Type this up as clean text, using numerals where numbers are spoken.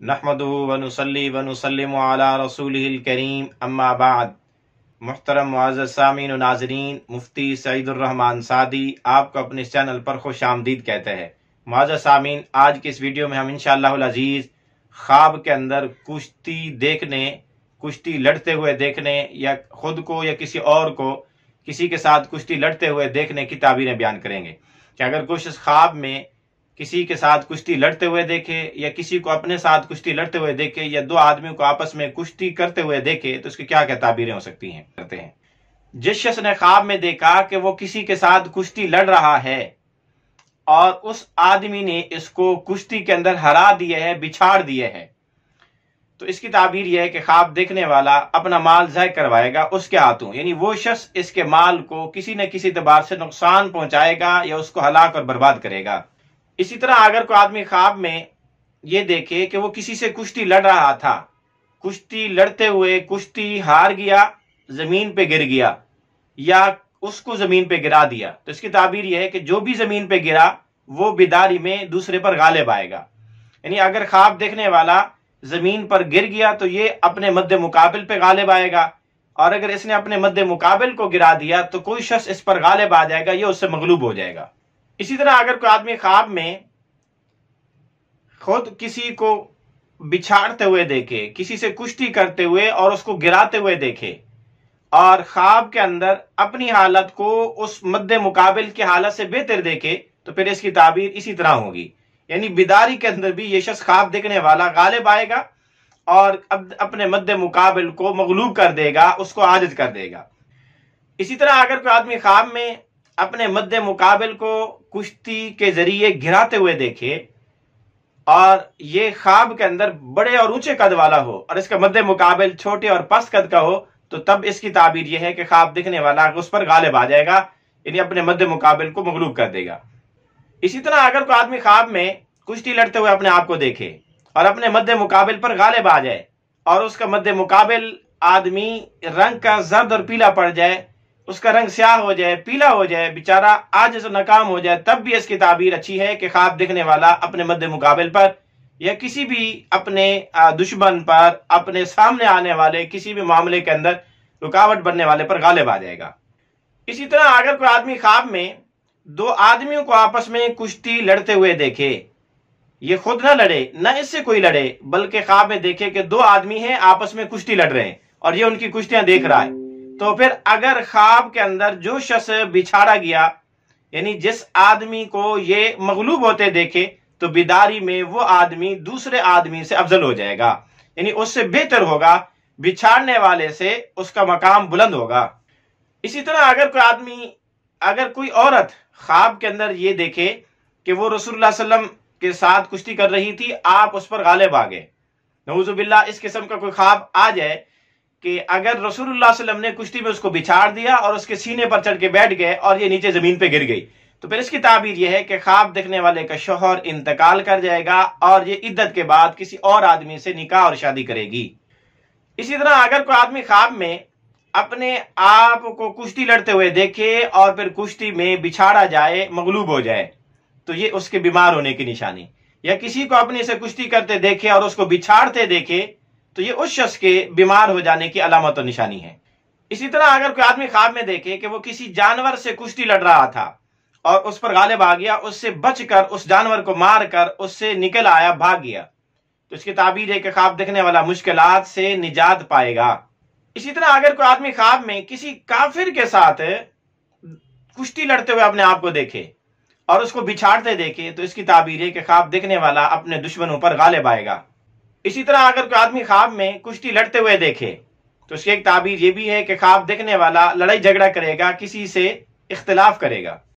नहमदुहु व नुसल्ली व नुसल्लिमु अला रसूलिहिल करीम अम्मा बाद। मुहतरम मुअज़्ज़ज़ सामीन व नाज़रीन, मुफ्ती सईदुर रहमान सादी आपको अपने इस चैनल पर खुश आमदीद कहते हैं। मुअज़्ज़ज़ सामीन, आज की इस वीडियो में हम इंशाअल्लाहुल अज़ीज़ ख्वाब के अंदर कुश्ती देखने, कुश्ती लड़ते हुए देखने या खुद को या किसी और को किसी के साथ कुश्ती लड़ते हुए देखने की ताबीरें बयान करेंगे कि अगर कुछ इस ख्वाब में किसी के साथ कुश्ती लड़ते हुए देखे या किसी को अपने साथ कुश्ती लड़ते हुए देखे या दो आदमियों को आपस में कुश्ती करते हुए देखे तो इसकी क्या क्या ताबीरें हो सकती हैं करते हैं। जिस शख्स ने ख्वाब में देखा कि वो किसी के साथ कुश्ती लड़ रहा है और उस आदमी ने इसको कुश्ती के अंदर हरा दिए है, बिछाड़ दिए है, तो इसकी ताबीर यह है कि ख्वाब देखने वाला अपना माल ज़ाय करवाएगा उसके हाथों, यानी वो शख्स इसके माल को किसी न किसी एतबार से नुकसान पहुंचाएगा या उसको हलाक और बर्बाद करेगा। इसी तरह अगर कोई आदमी ख्वाब में ये देखे कि वो किसी से कुश्ती लड़ रहा था, कुश्ती लड़ते हुए कुश्ती हार गया, जमीन पे गिर गया या उसको जमीन पे गिरा दिया, तो इसकी ताबीर यह है कि जो भी जमीन पे गिरा वो बिदारी में दूसरे पर गालिब आएगा। यानी अगर ख्वाब देखने वाला जमीन पर गिर गया तो ये अपने मद्दे मुकाबिल पे गालिब आएगा, और अगर इसने अपने मद्दे मुकाबिल को गिरा दिया तो कोई शख्स इस पर गालिब आ जाएगा, ये उससे मगलूब हो जाएगा। इसी तरह अगर कोई आदमी ख्वाब में खुद किसी को बिछाड़ते हुए देखे, किसी से कुश्ती करते हुए और उसको गिराते हुए देखे और ख्वाब के अंदर अपनी हालत को उस मद्दे मुकाबिल की हालत से बेहतर देखे तो फिर इसकी ताबीर इसी तरह होगी। यानी बिदारी के अंदर भी ये शख्स ख्वाब देखने वाला गालिब आएगा और अब अपने मद्दे मुकाबिल को मगलूब कर देगा, उसको आजिज कर देगा। इसी तरह अगर कोई आदमी ख्वाब में अपने मद्दे मुकाबिल को कुश्ती के जरिए गिराते हुए देखे और ये ख्वाब के अंदर बड़े और ऊंचे कद वाला हो और इसका मद्दे मुकाबिल छोटे और पस्त कद का हो तो तब इसकी ताबीर यह है कि ख्वाब देखने वाला उस पर गालिब आ जाएगा, यानी अपने मद्दे मुकाबिल को मगलूब कर देगा। इसी तरह अगर कोई आदमी ख्वाब में कुश्ती लड़ते हुए अपने आप को देखे और अपने मद्दे मुकाबिल पर गालिब आ जाए और उसका मद्दे मुकाबिल आदमी रंग का जर्द और पीला पड़ जाए, उसका रंग स्याह हो जाए, पीला हो जाए, बेचारा आजिज़ और नाकाम हो जाए, तब भी इसकी ताबीर अच्छी है कि ख्वाब देखने वाला अपने मद्दे मुकाबिल पर या किसी भी अपने दुश्मन पर, अपने सामने आने वाले किसी भी मामले के अंदर रुकावट बनने वाले पर गालिब आ जाएगा। इसी तरह अगर कोई आदमी ख्वाब में दो आदमियों को आपस में कुश्ती लड़ते हुए देखे, ये खुद ना लड़े न इससे कोई लड़े, बल्कि ख्वाब में देखे कि दो आदमी हैं आपस में कुश्ती लड़ रहे हैं और ये उनकी कुश्तियां देख रहा है, तो फिर अगर ख्वाब के अंदर जो शख्स बिछाड़ा गया, यानी जिस आदमी को ये मगलूब होते देखे, तो बिदारी में वो आदमी दूसरे आदमी से अफजल हो जाएगा, यानी उससे बेहतर होगा, बिछाड़ने वाले से उसका मकाम बुलंद होगा। इसी तरह अगर कोई आदमी, अगर कोई औरत ख्वाब के अंदर ये देखे कि वो रसूलुल्लाह सल्लल्लाहु अलैहि वसल्लम के साथ कुश्ती कर रही थी, आप उस पर गालिब आ गए, नऊजुबिल्लाह इस किस्म का कोई ख्वाब आ जाए कि अगर रसूलुल्लाह सल्लल्लाहु अलैहि वसल्लम ने कुश्ती में उसको बिछाड़ दिया और उसके सीने पर चढ़ के बैठ गए और ये नीचे जमीन पे गिर गई, तो फिर इसकी ताबीर यह है कि ख्वाब देखने वाले का शौहर इंतकाल कर जाएगा और ये इद्दत के बाद किसी और आदमी से निकाह और शादी करेगी। इसी तरह अगर कोई आदमी ख्वाब में अपने आप को कुश्ती लड़ते हुए देखे और फिर कुश्ती में बिछाड़ा जाए, मगलूब हो जाए, तो ये उसके बीमार होने की निशानी, या किसी को अपने से कुश्ती करते देखे और उसको बिछाड़ते देखे तो ये उस शख्स के बीमार हो जाने की अलामत और निशानी है। इसी तरह अगर कोई आदमी ख्वाब में देखे कि वो किसी जानवर से कुश्ती लड़ रहा था और उस पर गालिब आ गया, उससे बचकर उस जानवर को मार कर उससे निकल आया, भाग गया, तो इसकी ताबीर है कि ख्वाब देखने वाला मुश्किलात से निजात पाएगा। इसी तरह अगर कोई आदमी ख्वाब में किसी काफिर के साथ कुश्ती लड़ते हुए अपने आप को देखे और उसको बिछाड़ते देखे तो इसकी ताबीर है कि ख्वाब देखने वाला अपने दुश्मनों पर गालिब आएगा। इसी तरह अगर कोई आदमी ख्वाब में कुश्ती लड़ते हुए देखे तो उसकी एक ताबीर ये भी है कि ख्वाब देखने वाला लड़ाई झगड़ा करेगा, किसी से इख्तिलाफ करेगा।